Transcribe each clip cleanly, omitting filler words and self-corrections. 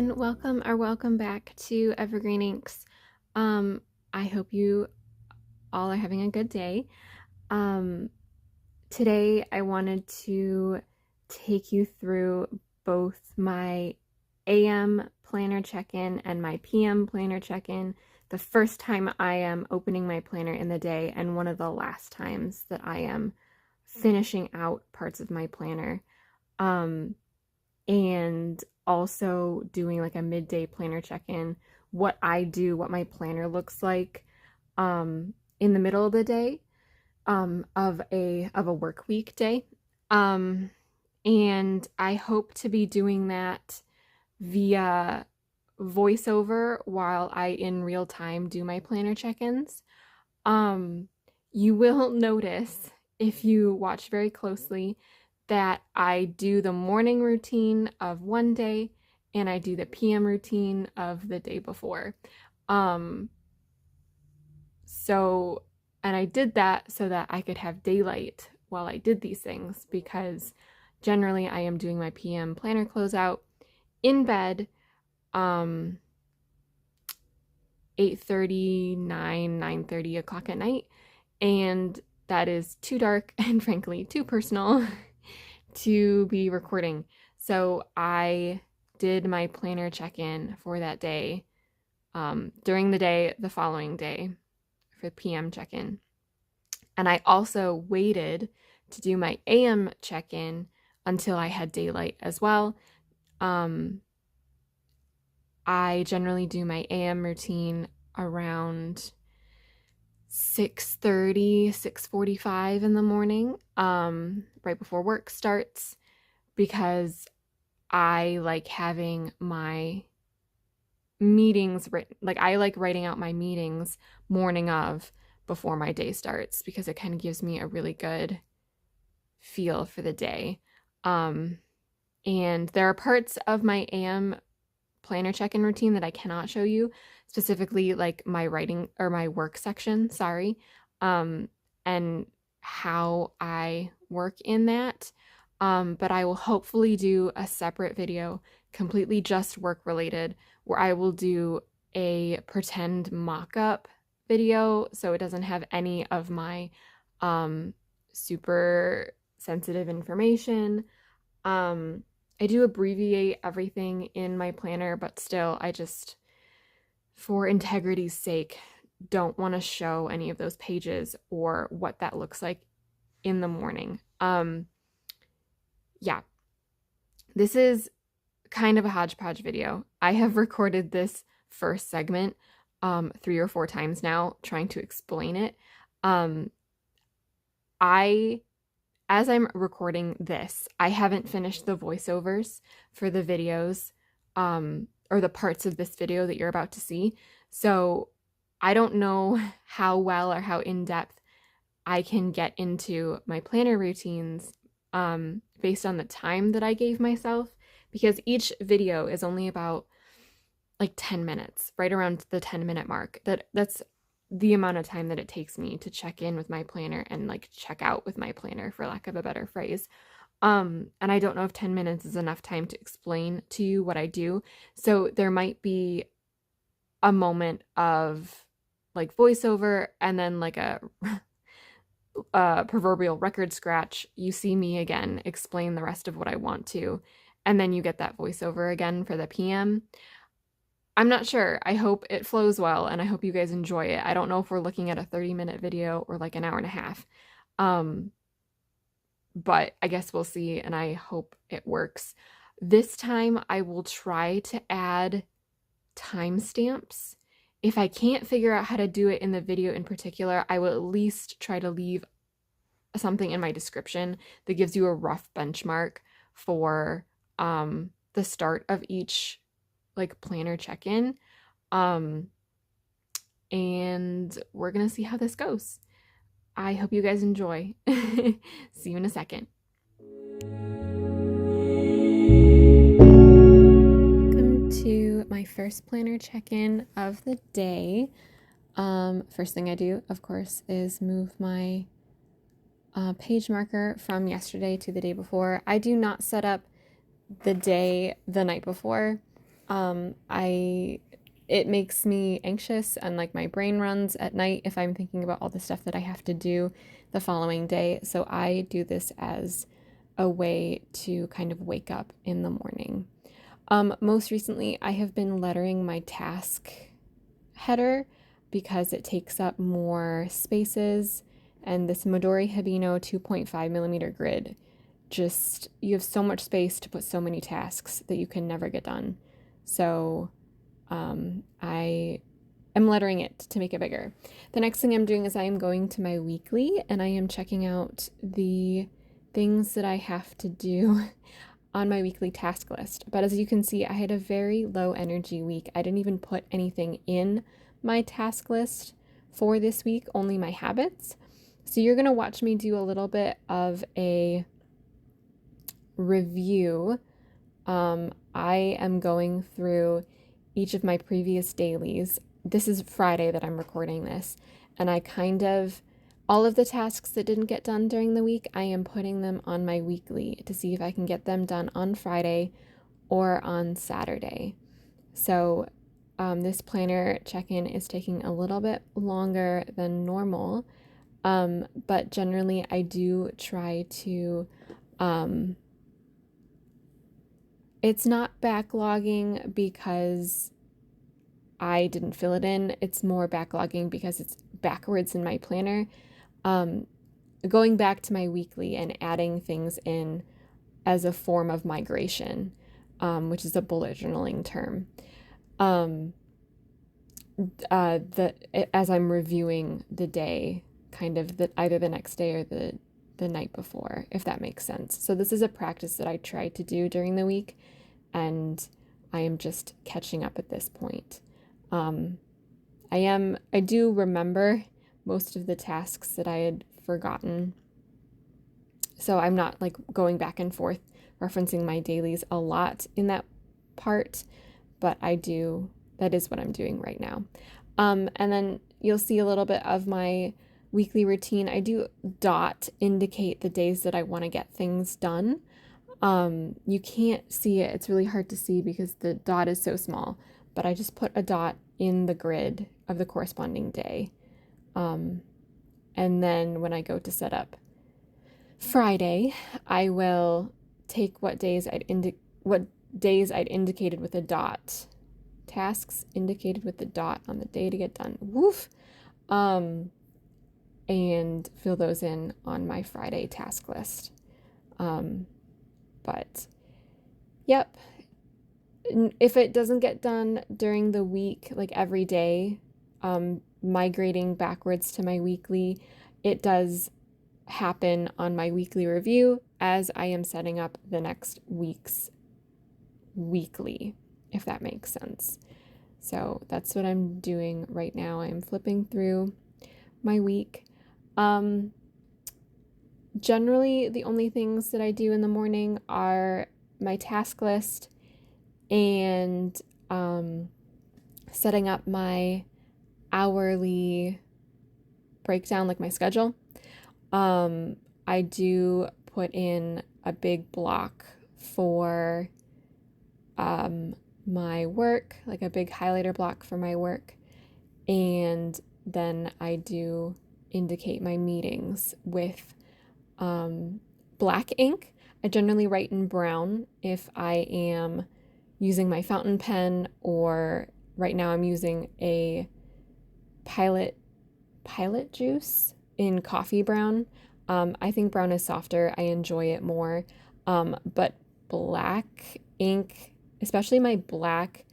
everyone, welcome back to Evergreen Inks. I hope you all are having a good day. Today I wanted to take you through both my AM planner check-in and my PM planner check-in, the first time I am opening my planner in the day and one of the last times that I am finishing out parts of my planner. And also doing like a midday planner check-in, what I do, what my planner looks like in the middle of the day of a work week day. And I hope to be doing that via voiceover while I in real time do my planner check-ins. You will notice if you watch very closely that I do the morning routine of one day and I do the PM routine of the day before. And I did that so that I could have daylight while I did these things, because generally I am doing my PM planner closeout in bed, 8:30, 9:30 o'clock at night, and that is too dark and frankly too personal to be recording. So I did my planner check-in for that day during the day the following day for PM check-in. And I also waited to do my AM check-in until I had daylight as well. I generally do my AM routine around 6:30, 6:45 in the morning, right before work starts, because I like having my meetings written. Like, I like writing out my meetings morning of before my day starts, because it kind of gives me a really good feel for the day. And there are parts of my AM planner check-in routine that I cannot show you, specifically like my writing or my work section, and how I work in that. But I will hopefully do a separate video completely just work related, where I will do a pretend mock-up video so it doesn't have any of my super sensitive information. I do abbreviate everything in my planner, but still, I just, for integrity's sake, don't want to show any of those pages or what that looks like in the morning. Yeah, this is kind of a hodgepodge video. I have recorded this first segment 3 or 4 times now, trying to explain it. As I'm recording this, I haven't finished the voiceovers for the videos, or the parts of this video that you're about to see. So I don't know how well or how in-depth I can get into my planner routines based on the time that I gave myself, because each video is only about like 10 minutes, right around the 10-minute mark. That's the amount of time that it takes me to check in with my planner and like check out with my planner, for lack of a better phrase. And I don't know if 10 minutes is enough time to explain to you what I do. So there might be a moment of like voiceover and then like a proverbial record scratch. You see me again explain the rest of what I want to, and then you get that voiceover again for the PM. I'm not sure. I hope it flows well, and I hope you guys enjoy it. I don't know if we're looking at a 30-minute video or like an hour and a half. But I guess we'll see, and I hope it works. This time I will try to add timestamps. If I can't figure out how to do it in the video in particular, I will at least try to leave something in my description that gives you a rough benchmark for the start of each like planner check-in. And we're gonna see how this goes. I hope you guys enjoy. See you in a second. Welcome to my first planner check-in of the day. First thing I do, of course, is move my page marker from yesterday to the day before. I do not set up the day the night before. It makes me anxious and like my brain runs at night if I'm thinking about all the stuff that I have to do the following day. So I do this as a way to kind of wake up in the morning. Most recently, I have been lettering my task header because it takes up more spaces, and this Midori Hibino 2.5 millimeter grid, just you have so much space to put so many tasks that you can never get done. So I am lettering it to make it bigger. The next thing I'm doing is I am going to my weekly and I am checking out the things that I have to do on my weekly task list. But as you can see, I had a very low energy week. I didn't even put anything in my task list for this week, only my habits. So you're going to watch me do a little bit of a review. I am going through each of my previous dailies. This is Friday that I'm recording this, and all of the tasks that didn't get done during the week, I am putting them on my weekly to see if I can get them done on Friday or on Saturday. So this planner check-in is taking a little bit longer than normal, but generally I do try to, it's not backlogging because I didn't fill it in. It's more backlogging because it's backwards in my planner. Going back to my weekly and adding things in as a form of migration, which is a bullet journaling term. As I'm reviewing the day, kind of either the next day or the night before, if that makes sense. So this is a practice that I try to do during the week, and I am just catching up at this point. I do remember most of the tasks that I had forgotten. So I'm not like going back and forth referencing my dailies a lot in that part, but that is what I'm doing right now. And then you'll see a little bit of my weekly routine. I do indicate the days that I want to get things done. You can't see it. It's really hard to see because the dot is so small, but I just put a dot in the grid of the corresponding day. And then when I go to set up Friday, I will take what days I'd indicated with a dot, tasks indicated with the dot on the day to get done. Woof. And fill those in on my Friday task list. But yep, if it doesn't get done during the week, like every day, migrating backwards to my weekly, it does happen on my weekly review as I am setting up the next week's weekly, if that makes sense. So that's what I'm doing right now. I'm flipping through my week. Generally, the only things that I do in the morning are my task list and setting up my hourly breakdown, like my schedule. I do put in a big block for my work, like a big highlighter block for my work, and then I do indicate my meetings with black ink. I generally write in brown if I am using my fountain pen, or right now I'm using a pilot juice in coffee brown. I think brown is softer. I enjoy it more. But black ink, especially my black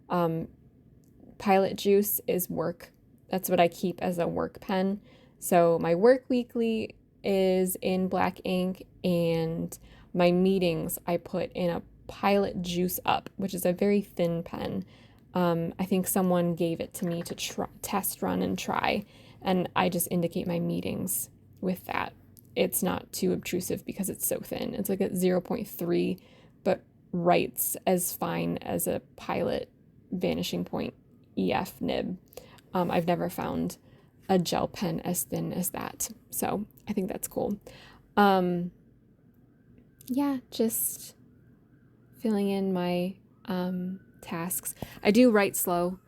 pilot juice, is work. That's what I keep as a work pen. So my work weekly is in black ink, and my meetings I put in a pilot juice up, which is a very thin pen. I think someone gave it to me to test run and try, and I just indicate my meetings with that. It's not too obtrusive because it's so thin. It's like a 0.3, but writes as fine as a pilot vanishing point EF nib. I've never found a gel pen as thin as that, so I think that's cool. Yeah, just filling in my tasks. I do write slow,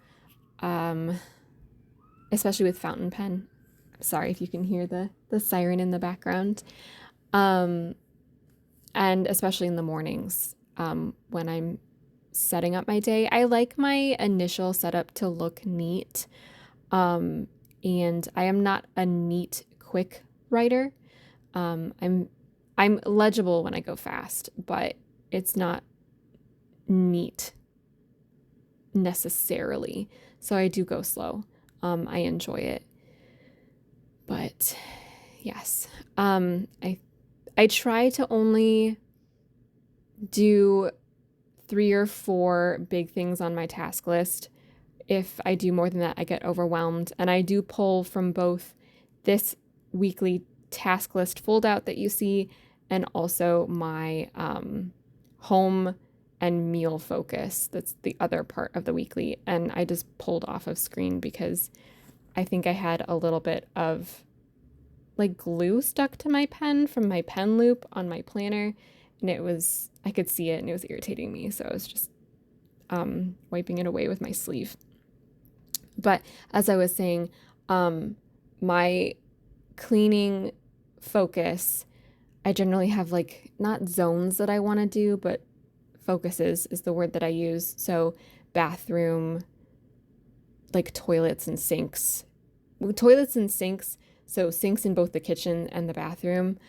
especially with fountain pen. Sorry if you can hear the siren in the background. And especially in the mornings, when I'm setting up my day. I like my initial setup to look neat. And I am not a neat, quick writer. I'm legible when I go fast, but it's not neat necessarily. So I do go slow. I enjoy it. But yes, I try to only do 3 or 4 big things on my task list. If I do more than that, I get overwhelmed. And I do pull from both this weekly task list fold out that you see and also my home and meal focus. That's the other part of the weekly. And I just pulled off of screen because I think I had a little bit of like glue stuck to my pen from my pen loop on my planner. And I could see it and it was irritating me. So I was just wiping it away with my sleeve. But as I was saying, my cleaning focus, I generally have like not zones that I want to do, but focuses is the word that I use. So bathroom, like toilets and sinks. Toilets and sinks, so sinks in both the kitchen and the bathroom.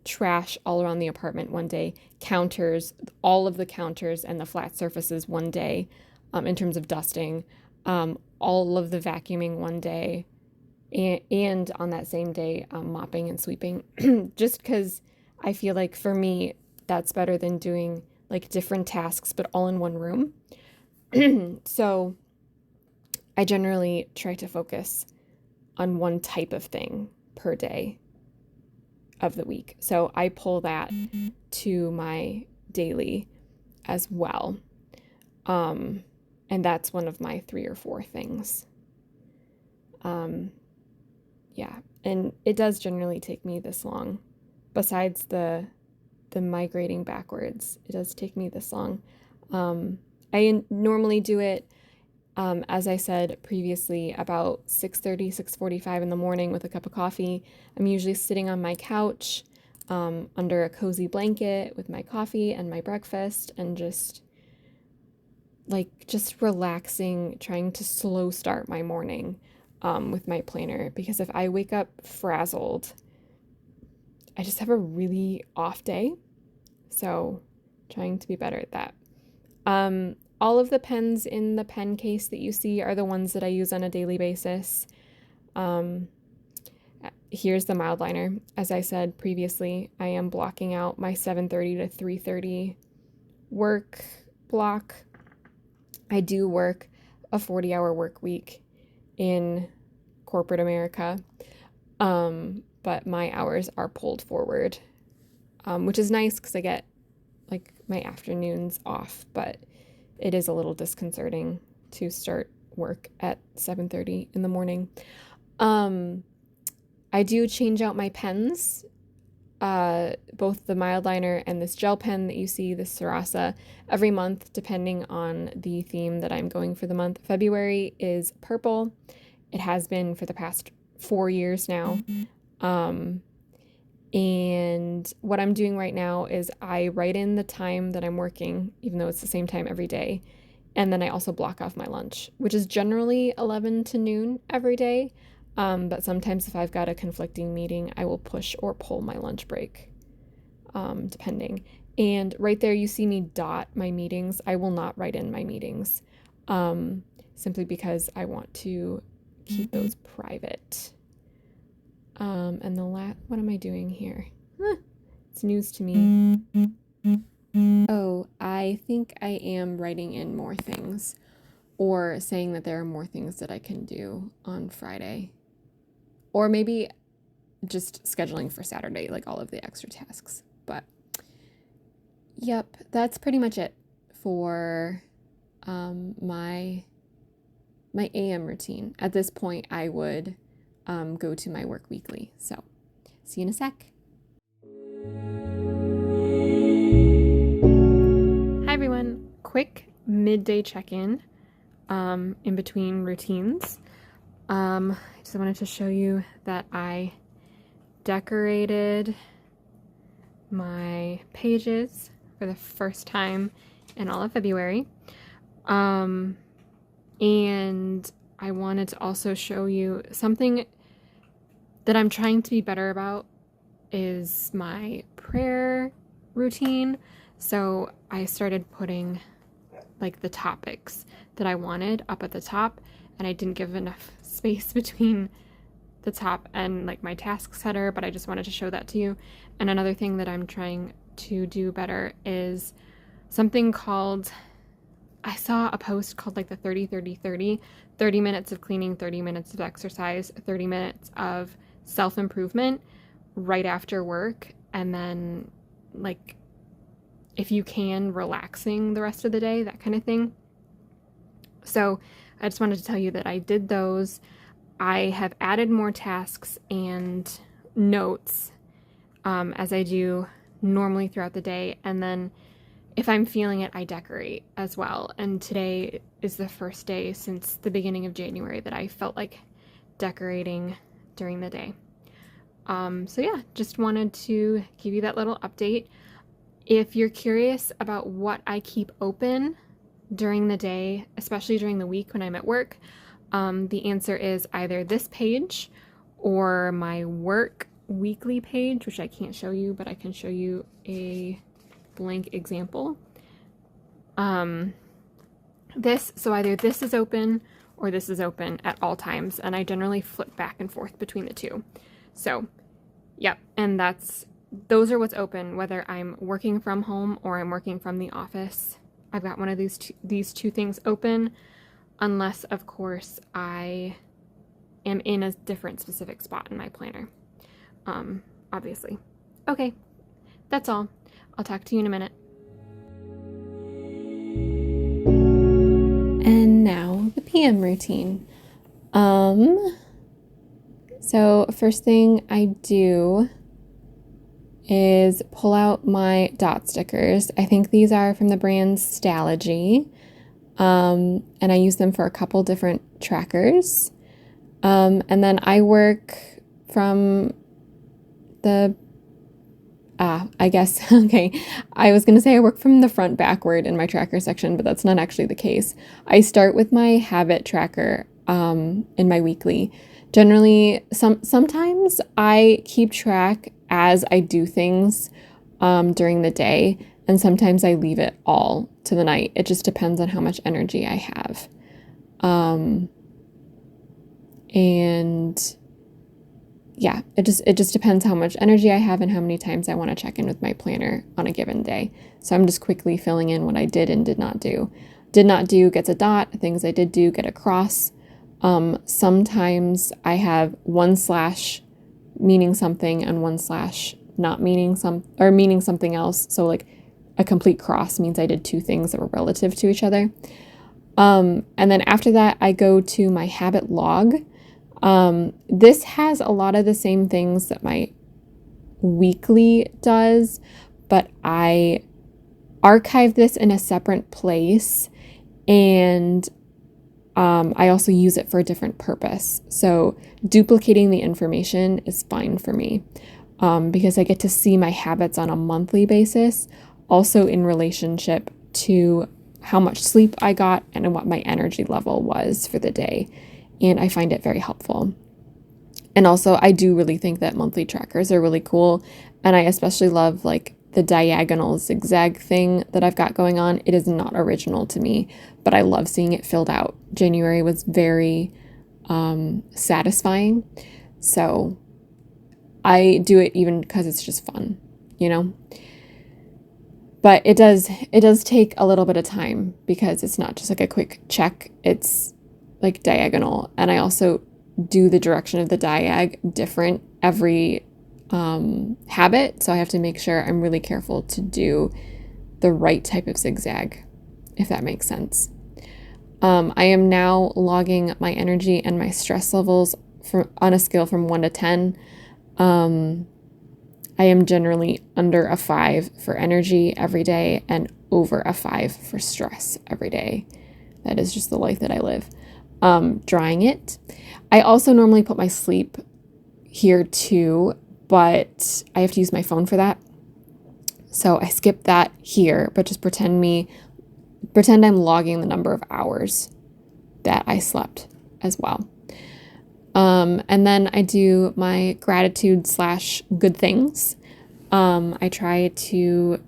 Trash all around the apartment one day. Counters, all of the counters and the flat surfaces one day, in terms of dusting. All of the vacuuming one day. And on that same day, mopping and sweeping. Just because I feel like for me, that's better than doing like different tasks, but all in one room. So I generally try to focus on one type of thing per day of the week. So I pull that to my daily as well. And that's one of my 3 or 4 things. Yeah, and it does generally take me this long. Besides the migrating backwards, it does take me this long. I normally do it, as I said previously, about 6:30, 6:45 in the morning with a cup of coffee. I'm usually sitting on my couch under a cozy blanket with my coffee and my breakfast and just relaxing, trying to slow start my morning with my planner. Because if I wake up frazzled, I just have a really off day. So trying to be better at that. All of the pens in the pen case that you see are the ones that I use on a daily basis. Here's the mild liner. As I said previously, I am blocking out my 7:30 to 3:30 work block. I do work a 40-hour work week in corporate America, but my hours are pulled forward, which is nice because I get like my afternoons off, but it is a little disconcerting to start work at 7:30 in the morning. I do change out my pens, both the mild liner and this gel pen that you see, this Sarasa, every month, depending on the theme that I'm going for the month. February is purple. It has been for the past 4 years now. And what I'm doing right now is I write in the time that I'm working, even though it's the same time every day. And then I also block off my lunch, which is generally 11 to noon every day. But sometimes if I've got a conflicting meeting, I will push or pull my lunch break, depending. And right there, you see me dot my meetings. I will not write in my meetings, simply because I want to keep those private. And what am I doing here? It's news to me. Oh, I think I am writing in more things or saying that there are more things that I can do on Friday. Or maybe just scheduling for Saturday, like all of the extra tasks. But yep, that's pretty much it for my AM routine. At this point, I would go to my work weekly. So see you in a sec. Hi everyone, quick midday check-in in between routines. I just wanted to show you that I decorated my pages for the first time in all of February. And I wanted to also show you something that I'm trying to be better about is my prayer routine. So I started putting like the topics that I wanted up at the top, and I didn't give enough space between the top and like my tasks header, but I just wanted to show that to you. And another thing that I'm trying to do better is something called, I saw a post called like the 30 minutes of cleaning, 30 minutes of exercise, 30 minutes of self-improvement right after work, and then like if you can, relaxing the rest of the day, that kind of thing. So I just wanted to tell you that I did those. I have added more tasks and notes as I do normally throughout the day, and then if I'm feeling it, I decorate as well. And today is the first day since the beginning of January that I felt like decorating during the day. So yeah, just wanted to give you that little update. If you're curious about what I keep open during the day, especially during the week when I'm at work, the answer is either this page or my work weekly page, which I can't show you, but I can show you a blank example. So either this is open or this is open at all times, and I generally flip back and forth between the two. So, yep, and those are what's open, whether I'm working from home or I'm working from the office. I've got one of these two things open, unless, of course, I am in a different specific spot in my planner, obviously. Okay, that's all. I'll talk to you in a minute. And now the PM routine. So first thing I do is pull out my dot stickers. I think these are from the brand Stalogy, and I use them for a couple different trackers. And then I work from the, I guess, okay, I was going to say I work from the front backward in my tracker section, but that's not actually the case. I start with my habit tracker in my weekly. Generally, sometimes I keep track as I do things during the day, and sometimes I leave it all to the night. It just depends on how much energy I have. And yeah, it just depends how much energy I have and how many times I want to check in with my planner on a given day. So I'm just quickly filling in what I did and did not do. Did not do gets a dot, things I did do get a cross. Sometimes I have 1/ meaning something and 1/ not meaning meaning something else. So like a complete cross means I did two things that were relative to each other. And then after that, I go to my habit log. This has a lot of the same things that my weekly does, but I archive this in a separate place, and I also use it for a different purpose. So duplicating the information is fine for me because I get to see my habits on a monthly basis, also in relationship to how much sleep I got and what my energy level was for the day. And I find it very helpful. And also, I do really think that monthly trackers are really cool. And I especially love like the diagonal zigzag thing that I've got going on. It is not original to me, but I love seeing it filled out. January was very satisfying. So I do it even because it's just fun, you know? But it does take a little bit of time because it's not just like a quick check. It's like diagonal. And I also do the direction of the diag different every habit. So I have to make sure I'm really careful to do the right type of zigzag, if that makes sense. I am now logging my energy and my stress levels on a scale from 1 to 10. I am generally under a 5 for energy every day and over a 5 for stress every day. That is just the life that I live. Drawing it. I also normally put my sleep here too, but I have to use my phone for that. So I skip that here, but just pretend I'm logging the number of hours that I slept as well. And then I do my gratitude / good things. I try to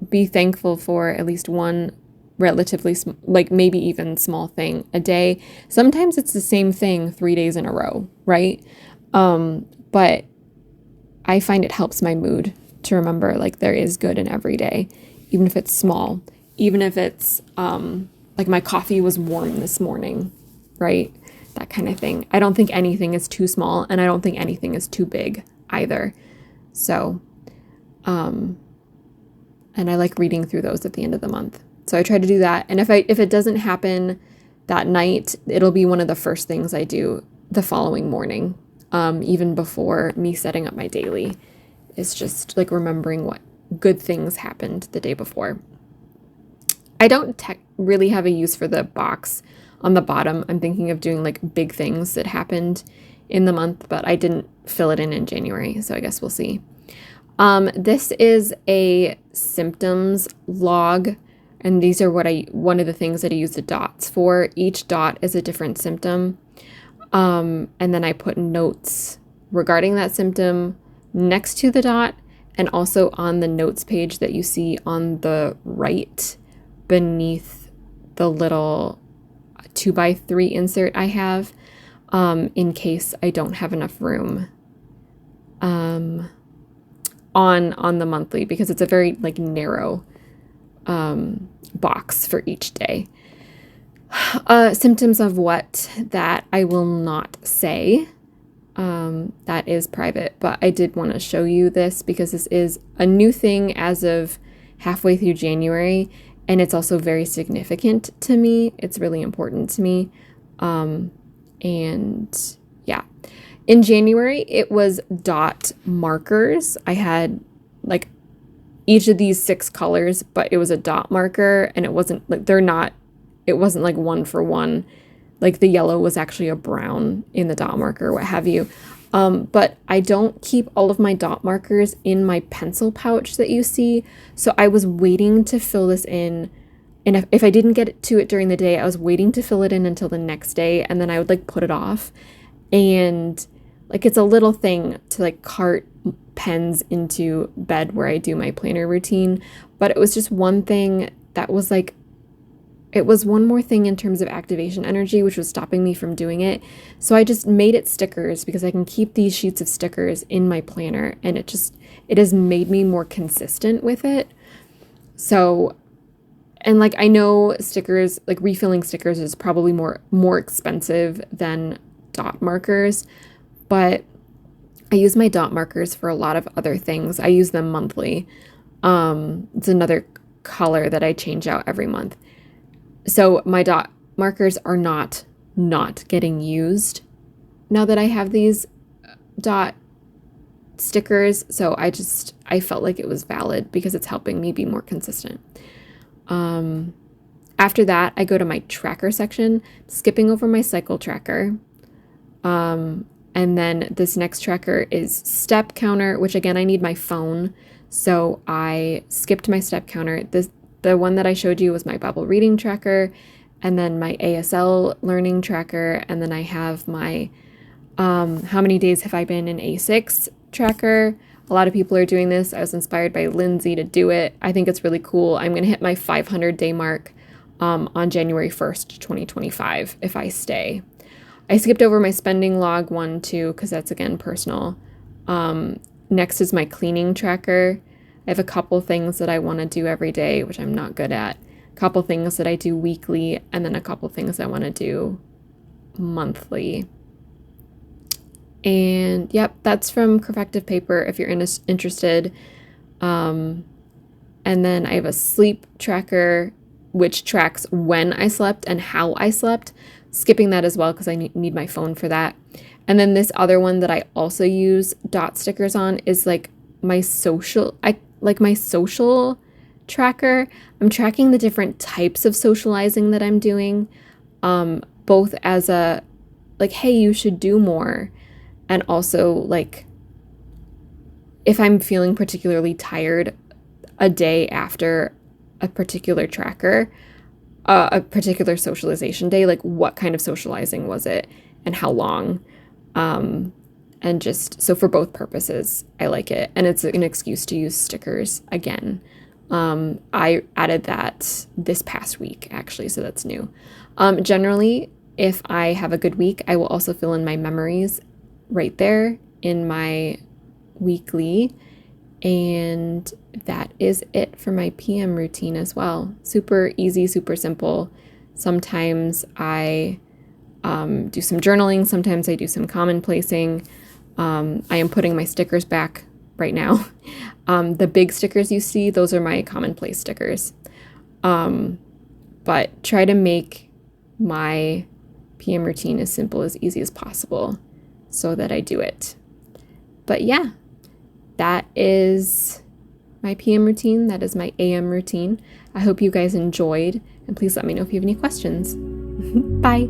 be thankful for at least one relatively, like maybe even small thing a day. Sometimes it's the same thing 3 days in a row, right? But I find it helps my mood to remember like there is good in every day, even if it's small, even if it's like my coffee was warm this morning, right? That kind of thing. I don't think anything is too small, and I don't think anything is too big either. So, and I like reading through those at the end of the month. So I try to do that. And if it doesn't happen that night, it'll be one of the first things I do the following morning, even before me setting up my daily. It's just like remembering what good things happened the day before. I don't really have a use for the box on the bottom. I'm thinking of doing like big things that happened in the month, but I didn't fill it in January, so I guess we'll see. This is a symptoms log, and these are one of the things that I use the dots for. Each dot is a different symptom, and then I put notes regarding that symptom next to the dot, and also on the notes page that you see on the right beneath the little 2x3 insert I have, in case I don't have enough room on the monthly, because it's a very like narrow box for each day. Symptoms of what that I will not say. That is private, but I did want to show you this because this is a new thing as of halfway through January, and it's also very significant to me. It's really important to me. And yeah, in January, it was dot markers. I had like each of these 6 colors, but it was a dot marker, and it wasn't like it wasn't like 1 for 1. Like the yellow was actually a brown in the dot marker, what have you. But I don't keep all of my dot markers in my pencil pouch that you see. So I was waiting to fill this in. And if I didn't get to it during the day, I was waiting to fill it in until the next day. And then I would like put it off. And like it's a little thing to like cart pens into bed where I do my planner routine. But it was just one thing that was like, it was one more thing in terms of activation energy, which was stopping me from doing it. So I just made it stickers because I can keep these sheets of stickers in my planner, and it has made me more consistent with it. So, and like I know stickers, like refilling stickers is probably more expensive than dot markers, but I use my dot markers for a lot of other things. I use them monthly. It's another color that I change out every month. So my dot markers are not getting used now that I have these dot stickers. So I felt like it was valid because it's helping me be more consistent. After that, I go to my tracker section, skipping over my cycle tracker. And then this next tracker is step counter, which again, I need my phone. So I skipped my step counter. The one that I showed you was my Bible reading tracker, and then my ASL learning tracker, and then I have my how many days have I been in A6 tracker. A lot of people are doing this. I was inspired by Lindsay to do it. I think it's really cool. I'm going to hit my 500-day mark on January 1st, 2025 if I stay. I skipped over my spending log one too because that's, again, personal. Next is my cleaning tracker. I have a couple things that I want to do every day, which I'm not good at. A couple things that I do weekly, and then a couple things I want to do monthly. And yep, that's from Creffective Paper if you're interested. And then I have a sleep tracker, which tracks when I slept and how I slept. Skipping that as well because I need my phone for that. And then this other one that I also use dot stickers on is like my social, my social tracker. I'm tracking the different types of socializing that I'm doing, both as a, like, hey, you should do more, and also, like, if I'm feeling particularly tired a day after a particular tracker, a particular socialization day, like, what kind of socializing was it and how long? And just, so for both purposes, I like it. And it's an excuse to use stickers again. I added that this past week, actually, so that's new. Generally, if I have a good week, I will also fill in my memories right there in my weekly. And that is it for my PM routine as well. Super easy, super simple. Sometimes I do some journaling. Sometimes I do some commonplacing. I am putting my stickers back right now. The big stickers you see, those are my commonplace stickers. But try to make my PM routine as simple, as easy as possible so that I do it. But yeah, that is my PM routine. That is my AM routine. I hope you guys enjoyed, and please let me know if you have any questions. Bye.